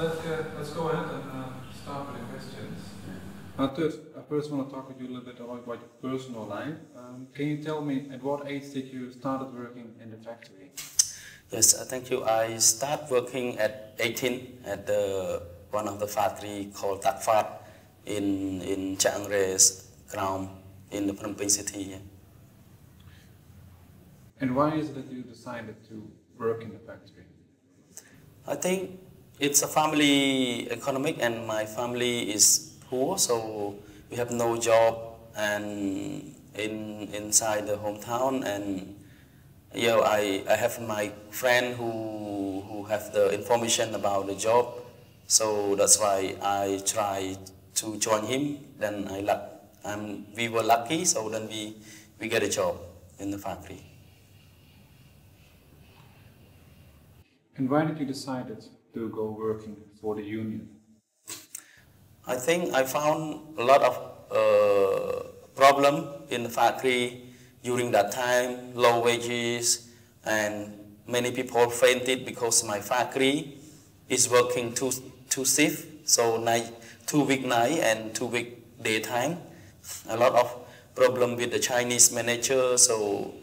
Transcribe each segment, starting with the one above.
let's go ahead and start with the questions. Athit, I first want to talk with you a little bit about your personal life. Can you tell me at what age did you started working in the factory? Yes, thank you. I started working at 18 at one of the factory called Takfat in Chiang Rai's ground in the Phnom Penh city. Yeah. And why is it that you decided to work in the factory? I think it's a family economic, and my family is poor, so we have no job and inside the hometown. And I have my friend who have the information about the job, so that's why I tried to join him. Then we were lucky, so then we get a job in the factory. And why did you decide to go working for the union? I think I found a lot of problem in the factory during that time, low wages, and many people fainted because my factory is working two shifts, so 2 week night and 2 week daytime. A lot of problem with the Chinese manager, so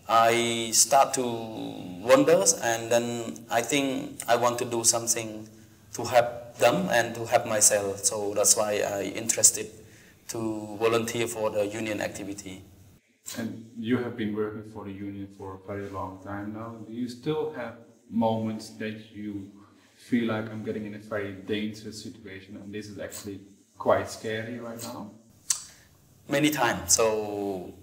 I start to wonder, and then I think I want to do something to help them and to help myself. So that's why I interested to volunteer for the union activity. And you have been working for the union for a very long time now. Do you still have moments that you feel like I'm getting in a very dangerous situation and this is actually quite scary right now? Many times. So,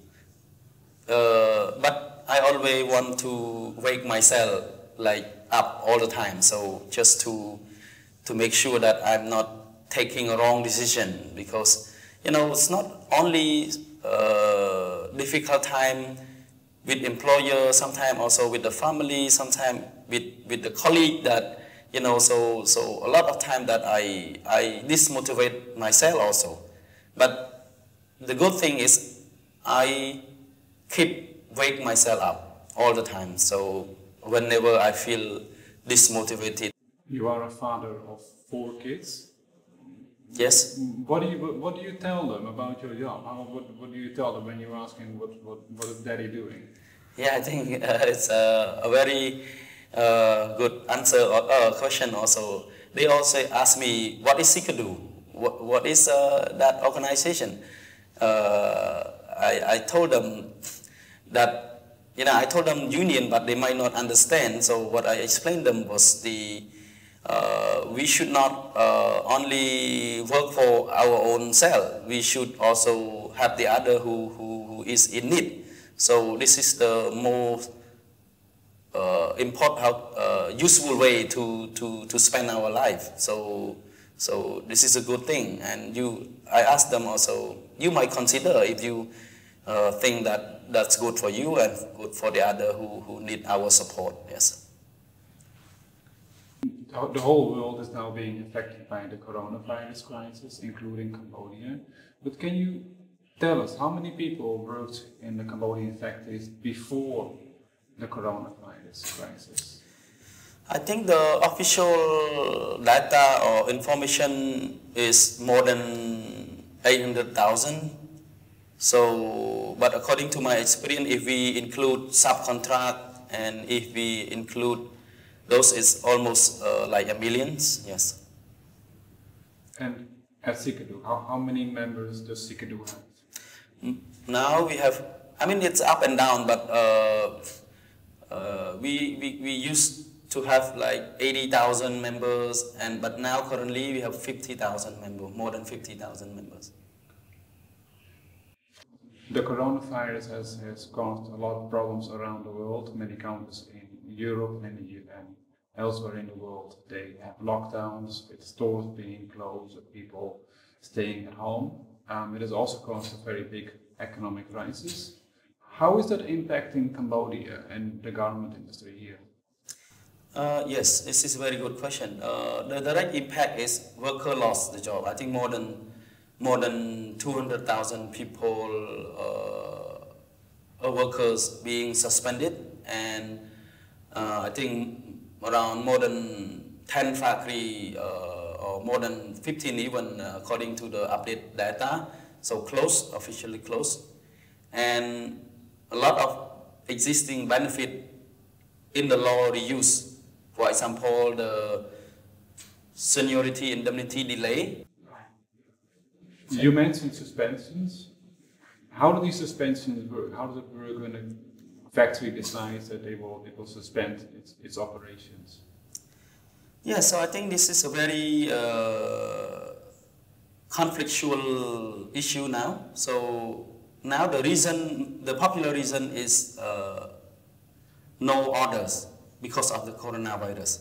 but I always want to wake myself up all the time. So just to make sure that I'm not taking a wrong decision, because it's not only difficult time with employer, sometimes also with the family, sometimes with the colleague that so a lot of time that I dismotivate myself also. But the good thing is I keep wake myself up all the time. So whenever I feel dismotivated. You are a father of 4 kids. Yes. What do you tell them about your job? What do you tell them when you're asking what is daddy doing? Yeah, I think it's a very good answer or question also. They also ask me, what is C.CAWDU? What is that organization? I told them that, I told them union, but they might not understand. So what I explained them was we should not only work for our own self. We should also have the other who is in need. So this is the most important, useful way to spend our life. So this is a good thing. And I asked them also, you might consider if you think that's good for you and good for the other who need our support. Yes. The whole world is now being affected by the coronavirus crisis, including Cambodia. But can you tell us how many people worked in the Cambodian factories before the coronavirus crisis? I think the official data or information is more than 800,000. So, but according to my experience, if we include subcontract and if we include those, is almost like a millions. Yes. And at C.CAWDU, how many members does C.CAWDU have? Now we have, it's up and down, but we used to have like 80,000 members, but now currently we have 50,000 members, more than 50,000 members. The coronavirus has caused a lot of problems around the world. Many countries in Europe and elsewhere in the world, they have lockdowns, with stores being closed, with people staying at home. It has also caused a very big economic crisis. How is that impacting Cambodia and the garment industry here? Yes, this is a very good question. The direct impact is worker lost the job. I think more than 200,000 people, workers being suspended, and I think around more than 10 factory or more than 15 even according to the update data. So closed, officially closed. And a lot of existing benefit in the law reuse. For example, the seniority indemnity delay. You mentioned suspensions. How do these suspensions work? How does it work when a factory decides that it will suspend its operations? Yeah, so I think this is a very conflictual issue now. So now the popular reason is no orders because of the coronavirus.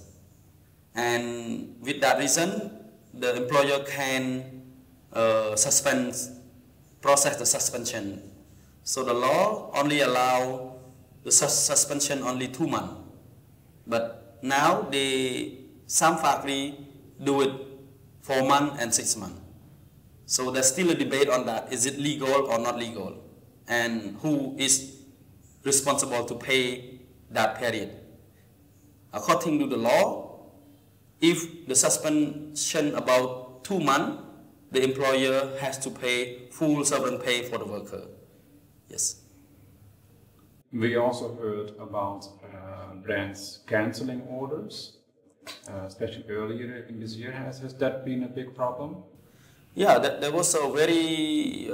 And with that reason, the employer can process the suspension. So the law only allow the suspension only 2 months. But now some factory do it 4 months and 6 months. So there's still a debate on that. Is it legal or not legal? And who is responsible to pay that period? According to the law, if the suspension about 2 months, the employer has to pay full sovereign pay for the worker. Yes. We also heard about brands canceling orders, especially earlier in this year. Has that been a big problem? Yeah, there was a very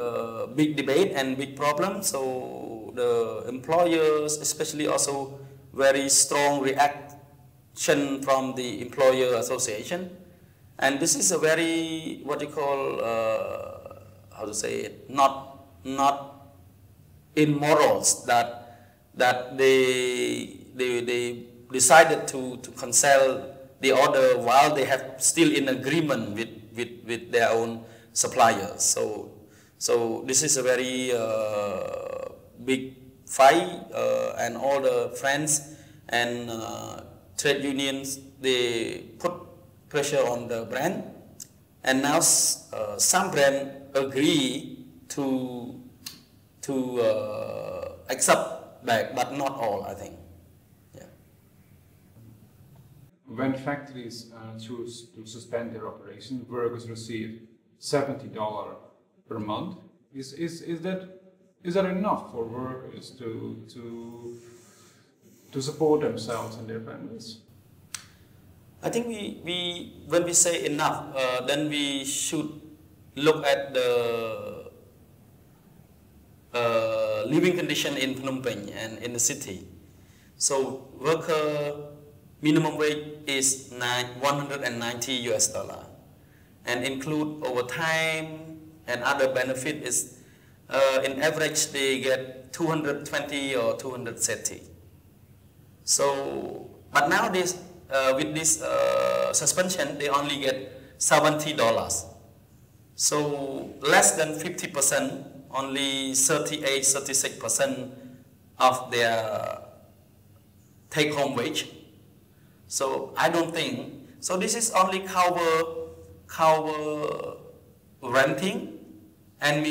big debate and big problem. So the employers, especially also very strong reaction from the employer association. And this is a very, what you call, how to say it, not in morals that they decided to cancel the order while they have still in agreement with their own suppliers. So this is a very big fight, and all the friends and trade unions, they put pressure on the brand, and now some brand agree to accept back, but not all, I think. Yeah. When factories choose to suspend their operation, workers receive $70 per month. Is that enough for workers to support themselves and their families? I think when we say enough, then we should look at the living condition in Phnom Penh and in the city. So worker minimum wage is $190, and include overtime and other benefit is in average they get 220 or 230. So, but nowadays with this suspension, they only get $70. So less than 50%, only 36% of their take-home wage. So I don't think, so this is only cover renting and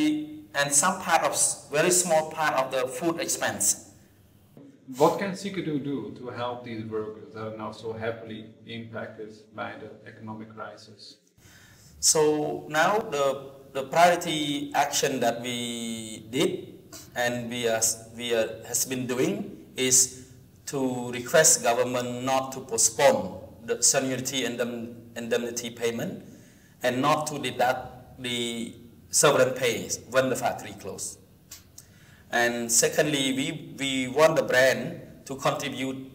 some part of, very small part of the food expense. What can C.CAWDU do to help these workers that are now so heavily impacted by the economic crisis? So now the priority action that we did and we has been doing is to request government not to postpone the seniority indemnity payment and not to deduct the sovereign pay when the factory closed. And secondly, we want the brand to contribute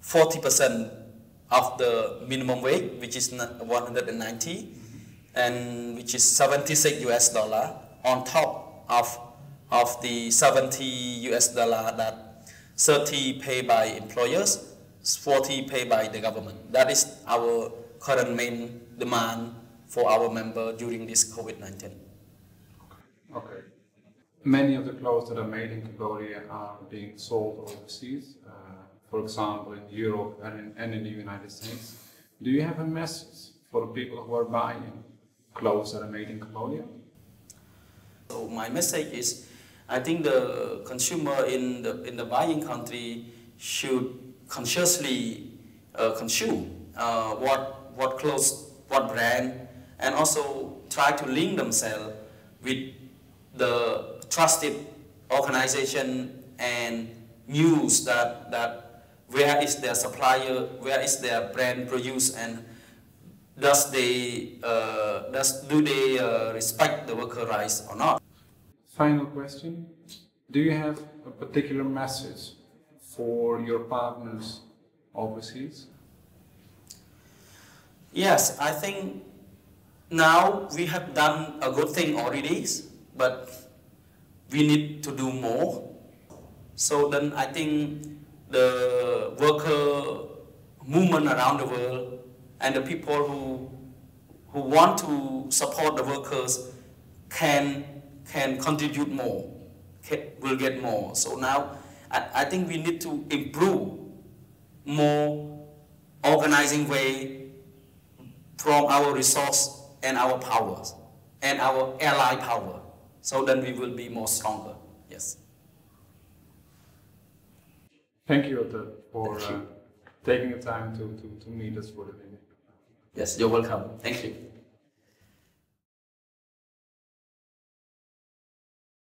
40% of the minimum wage, which is 190, and which is $76 on top of the $70 that 30 paid by employers, 40 paid by the government. That is our current main demand for our member during this COVID-19. Okay. Many of the clothes that are made in Cambodia are being sold overseas, for example in Europe and in the United States. Do you have a message for the people who are buying clothes that are made in Cambodia? So my message is, I think the consumer in the buying country should consciously consume what clothes what brand, and also try to link themselves with the trusted organization and news that where is their supplier, where is their brand produced, and do they respect the worker rights or not? Final question. Do you have a particular message for your partners overseas? Yes, I think now we have done a good thing already, but we need to do more. So then I think the worker movement around the world and the people who want to support the workers can contribute more, will get more. So now I think we need to improve more organizing way from our resource and our powers and our ally power. So then we will be more stronger. Yes. Thank you, Athit, for taking the time to meet us for the meeting. Yes, you're welcome. Thank you.